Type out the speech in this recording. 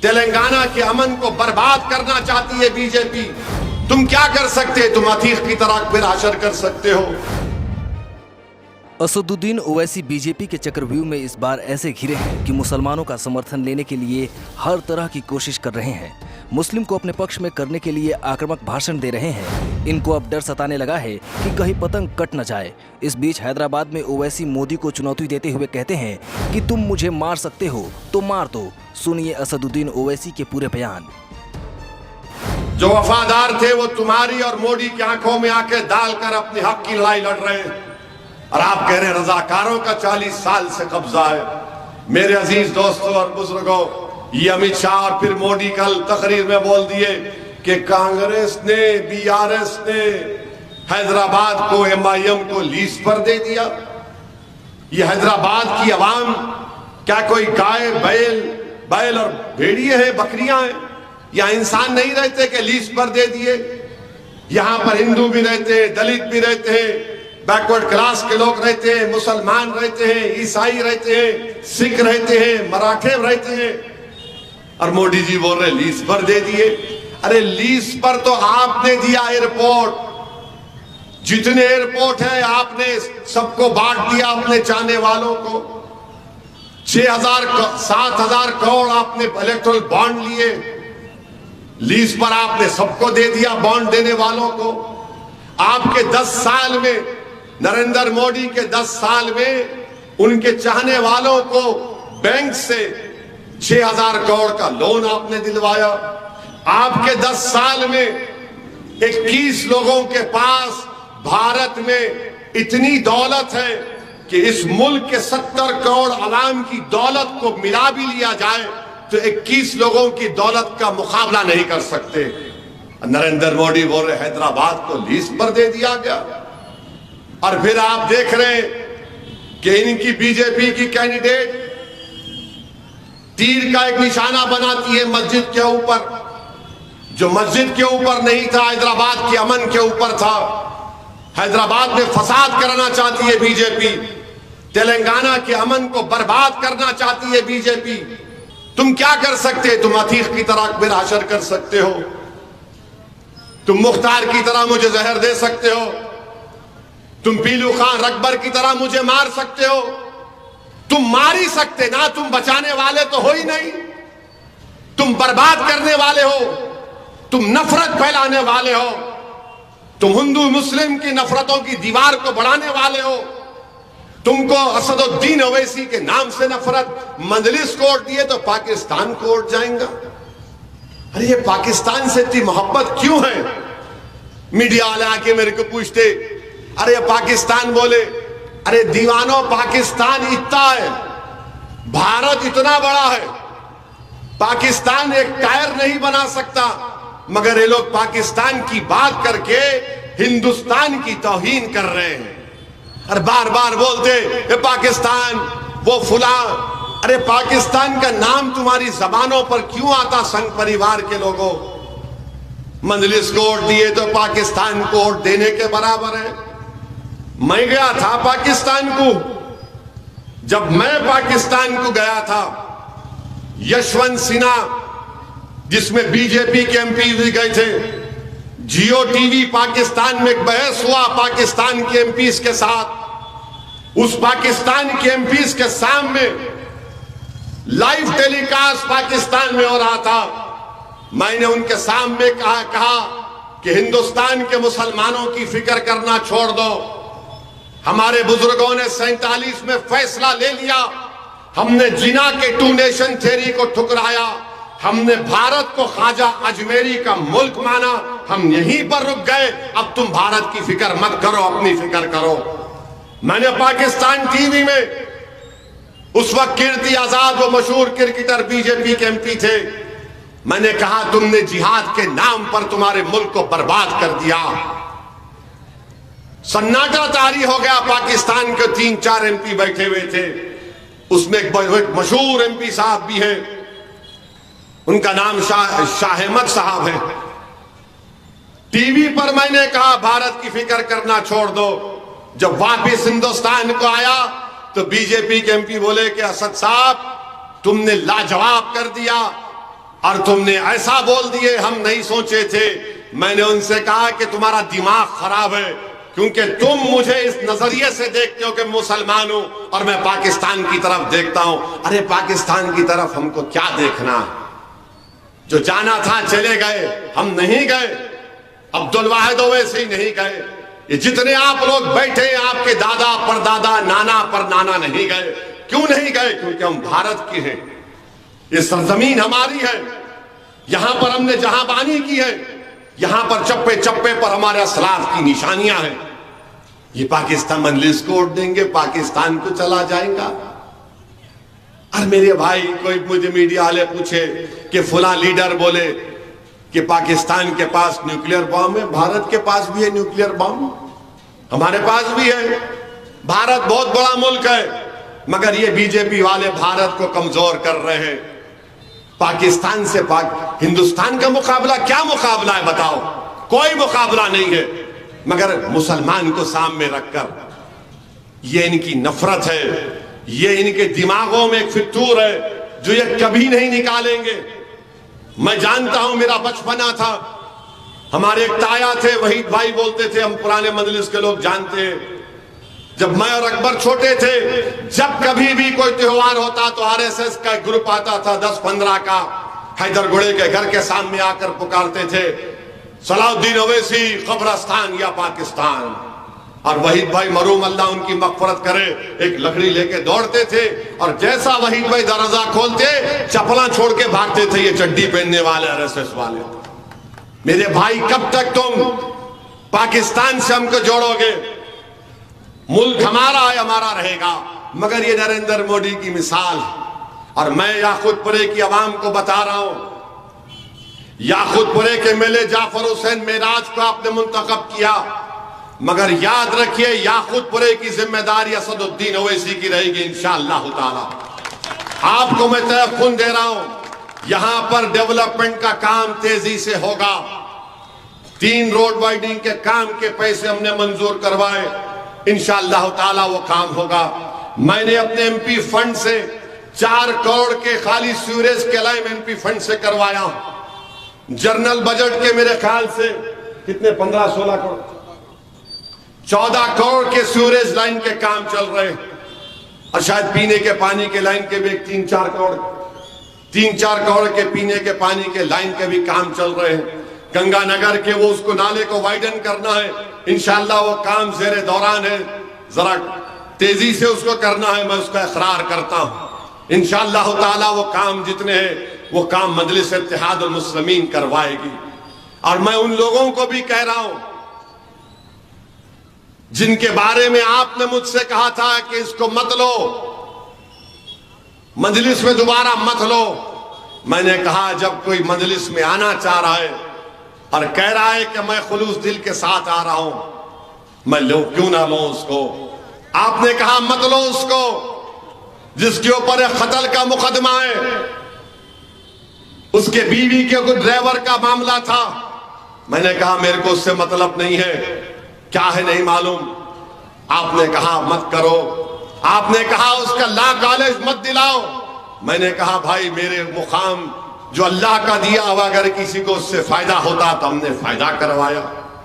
तेलंगाना के अमन को बर्बाद करना चाहती है बीजेपी। तुम क्या कर सकते? तुम अतीक की तरह फिर हाशर कर सकते हो। असदुद्दीन ओवैसी बीजेपी के चक्रव्यूह में इस बार ऐसे घिरे हैं कि मुसलमानों का समर्थन लेने के लिए हर तरह की कोशिश कर रहे हैं। मुस्लिम को अपने पक्ष में करने के लिए आक्रामक भाषण दे रहे हैं। इनको अब डर सताने लगा है कि कहीं पतंग कट न जाए। इस बीच हैदराबाद में ओवैसी मोदी को चुनौती देते हुए कहते हैं कि तुम मुझे मार सकते हो तो मार दो। सुनिए असदुद्दीन ओवैसी के पूरे बयान। जो वफादार थे वो तुम्हारी और मोदी की आंखों में आके डालकर अपने हक की लड़ाई लड़ रहे हैं, और आप कह रहे हैं रजाकारों का 40 साल से कब्जा है। मेरे अजीज दोस्तों और बुजुर्गों, ये अमित शाह और फिर मोदी कल तकरीर में बोल दिए कि कांग्रेस ने, बीआरएस ने हैदराबाद को एमआईएम को लीज पर दे दिया। ये हैदराबाद की आवाम क्या कोई गाय बैल और भेड़िए हैं, बकरियां हैं? या इंसान नहीं रहते कि लीज पर दे दिए? यहां पर हिंदू भी रहते हैं, दलित भी रहते हैं, बैकवर्ड क्लास के लोग रहते हैं, मुसलमान रहते हैं, ईसाई रहते हैं, सिख रहते हैं, मराठे रहते हैं, और मोदी जी बोल रहे लीज पर दे दिए। अरे लीज पर तो आपने दिया एयरपोर्ट। जितने एयरपोर्ट है आपने सबको बांट दिया अपने चाहने वालों को। 7,000 करोड़ आपने इलेक्टोरल बॉन्ड लिए, लीज पर आपने सबको दे दिया बॉन्ड देने वालों को। आपके 10 साल में, नरेंद्र मोदी के 10 साल में उनके चाहने वालों को बैंक से 6,000 करोड़ का लोन आपने दिलवाया। आपके 10 साल में 21 लोगों के पास भारत में इतनी दौलत है कि इस मुल्क के 70 करोड़ आवाम की दौलत को मिला भी लिया जाए तो 21 लोगों की दौलत का मुकाबला नहीं कर सकते। नरेंद्र मोदी बोल रहे हैदराबाद को लीज पर दे दिया गया। और फिर आप देख रहे हैं कि इनकी बीजेपी की कैंडिडेट तीर का एक निशाना बनाती है मस्जिद के ऊपर। जो मस्जिद के ऊपर नहीं था, हैदराबाद के अमन के ऊपर था। हैदराबाद में फसाद कराना चाहती है बीजेपी। तेलंगाना के अमन को बर्बाद करना चाहती है बीजेपी। तुम क्या कर सकते? तुम अतीक की तरह फिर हाशर कर सकते हो। तुम मुख्तार की तरह मुझे जहर दे सकते हो। तुम पीलू खान रकबर की तरह मुझे मार सकते हो। तुम मार ही सकते ना, तुम बचाने वाले तो हो ही नहीं। तुम बर्बाद करने वाले हो, तुम नफरत फैलाने वाले हो, तुम हिंदू मुस्लिम की नफरतों की दीवार को बढ़ाने वाले हो। तुमको असदुद्दीन ओवैसी के नाम से नफरत। मजलिस को वोट दिए तो पाकिस्तान को वोट जाएगा। अरे ये पाकिस्तान से इतनी मोहब्बत क्यों है? मीडिया वाले आके मेरे को पूछते, अरे पाकिस्तान बोले, अरे दीवानों पाकिस्तान इतना है, भारत इतना बड़ा है, पाकिस्तान एक टायर नहीं बना सकता, मगर ये लोग पाकिस्तान की बात करके हिंदुस्तान की तौहीन कर रहे हैं। और बार बार बोलते ये पाकिस्तान, वो फुला। अरे पाकिस्तान का नाम तुम्हारी जबानों पर क्यों आता? संघ परिवार के लोगों, मजलिस को वोट दिए तो पाकिस्तान को वोट देने के बराबर है। मैं गया था पाकिस्तान को। जब मैं पाकिस्तान को गया था, यशवंत सिन्हा, जिसमें बीजेपी के एमपी भी गए थे, जियो टीवी पाकिस्तान में एक बहस हुआ पाकिस्तान के एमपीज के साथ। उस पाकिस्तान के एमपीज के सामने लाइव टेलीकास्ट पाकिस्तान में हो रहा था। मैंने उनके सामने कहा कि हिंदुस्तान के मुसलमानों की फिक्र करना छोड़ दो। हमारे बुजुर्गों ने 47 में फैसला ले लिया। हमने जिना के 2 नेशन थ्योरी को ठुकराया। हमने भारत को ख्वाजा अजमेरी का मुल्क माना। हम यहीं पर रुक गए। अब तुम भारत की फिक्र मत करो, अपनी फिक्र करो। मैंने पाकिस्तान टीवी में, उस वक्त कीर्ति आजाद, वो मशहूर क्रिकेटर बीजेपी के एमपी थे, मैंने कहा तुमने जिहाद के नाम पर तुम्हारे मुल्क को बर्बाद कर दिया। सन्नाटा तारी हो गया। पाकिस्तान के 3-4 एमपी बैठे हुए थे। उसमें एक मशहूर एमपी साहब भी हैं, उनका नाम शाह अहमद साहब है। टीवी पर मैंने कहा भारत की फिक्र करना छोड़ दो। जब वापस हिंदुस्तान को आया तो बीजेपी के एमपी बोले कि असद साहब तुमने लाजवाब कर दिया। और तुमने ऐसा बोल दिए, हम नहीं सोचे थे। मैंने उनसे कहा कि तुम्हारा दिमाग खराब है, क्योंकि तुम मुझे इस नजरिए से देखते हो कि मुसलमान हूं और मैं पाकिस्तान की तरफ देखता हूं। अरे पाकिस्तान की तरफ हमको क्या देखना, जो जाना था चले गए, हम नहीं गए। अब्दुल वाहिद ओवैसी ही नहीं गए। ये जितने आप लोग बैठे हैं, आपके दादा परदादा नाना पर नाना नहीं गए। क्यों नहीं गए? क्योंकि हम भारत के हैं, ये सरजमीन हमारी है, यहां पर हमने जहांबानी की है, यहां पर चप्पे चप्पे पर हमारे असलाफ की निशानियां हैं। ये पाकिस्तान मजलिस को वोट देंगे, पाकिस्तान को चला जाएगा। और मेरे भाई, कोई मुझे मीडिया वाले पूछे कि फुला लीडर बोले कि पाकिस्तान के पास न्यूक्लियर बम है। भारत के पास भी है न्यूक्लियर बम, हमारे पास भी है। भारत बहुत बड़ा मुल्क है, मगर ये बीजेपी वाले भारत को कमजोर कर रहे हैं। पाकिस्तान से हिंदुस्तान का मुकाबला क्या मुकाबला है बताओ? कोई मुकाबला नहीं है, मगर मुसलमान को सामने रखकर ये इनकी नफरत है, ये इनके दिमागों में एक फितूर है जो ये कभी नहीं निकालेंगे। मैं जानता हूं, मेरा बचपना था, हमारे एक ताया थे वहीद भाई बोलते थे, हम पुराने मजलिस के लोग जानते हैं। जब मैं और अकबर छोटे थे, जब कभी भी कोई त्योहार होता तो आरएसएस का एक ग्रुप आता था 10-15 का, हैदर गुड़े के घर के सामने आकर पुकारते थे, सलाउद्दीन ओवैसी कब्रस्तान या पाकिस्तान। और वहीद भाई मरूम अल्लाह उनकी मगफरत करे, एक लकड़ी लेके दौड़ते थे, और जैसा वहीद भाई दरवाजा खोलते चपला छोड़ के भागते थे ये चड्डी पहनने वाले आरएसएस वाले। मेरे भाई, कब तक तुम पाकिस्तान से हमको जोड़ोगे? मुल्क हमारा है, हमारा रहेगा। मगर ये नरेंद्र मोदी की मिसाल, और मैं याकूतपुरे की आवाम को बता रहा हूं, याकूतपुरे के मेले जाफर हुसैन मेराज को आपने मुंतखब किया, मगर याद रखिए याकूतपुरे की जिम्मेदारी असदुद्दीन ओवैसी की रहेगी इंशाअल्लाह ताला। आपको मैं तयक़ुन दे रहा हूं, यहां पर डेवलपमेंट का काम तेजी से होगा। 3 रोड वाइडनिंग के काम के पैसे हमने मंजूर करवाए, इंशाअल्लाह ताला वो काम होगा। मैंने अपने एमपी फंड से 4 करोड़ के खाली सीवरेज के लाइन एमपी फंड से करवाया। जनरल बजट के मेरे ख्याल से कितने 15-16 करोड़, 14 करोड़ के सीवरेज लाइन के काम चल रहे हैं, और शायद पीने के पानी के लाइन के भी 3-4 करोड़ के पीने के पानी के लाइन के भी काम चल रहे हैं। गंगानगर के वो उसको नाले को वाइडन करना है, इंशाअल्लाह वो काम ज़ेरे दौरान है, जरा तेजी से उसको करना है, मैं उसका इकरार करता हूं। इंशाअल्लाह ताला वो काम जितने हैं वो काम मजलिस इत्तेहादुल मुस्लिमीन करवाएगी। और मैं उन लोगों को भी कह रहा हूं जिनके बारे में आपने मुझसे कहा था कि इसको मत लो, मजलिस में दोबारा मत लो। मैंने कहा जब कोई मजलिस में आना चाह रहा है और कह रहा है कि मैं खुलूस दिल के साथ आ रहा हूं, मैं लो क्यों ना लो उसको? आपने कहा मत लो उसको जिसके ऊपर एक कत्ल का मुकदमा है, उसके बीवी के कोई ड्राइवर का मामला था। मैंने कहा मेरे को उससे मतलब नहीं है, क्या है नहीं मालूम। आपने कहा मत करो, आपने कहा उसका लॉ कॉलेज मत दिलाओ। मैंने कहा भाई मेरे मुकाम जो अल्लाह का दिया हुआ, अगर किसी को उससे फायदा होता तो हमने फायदा करवाया।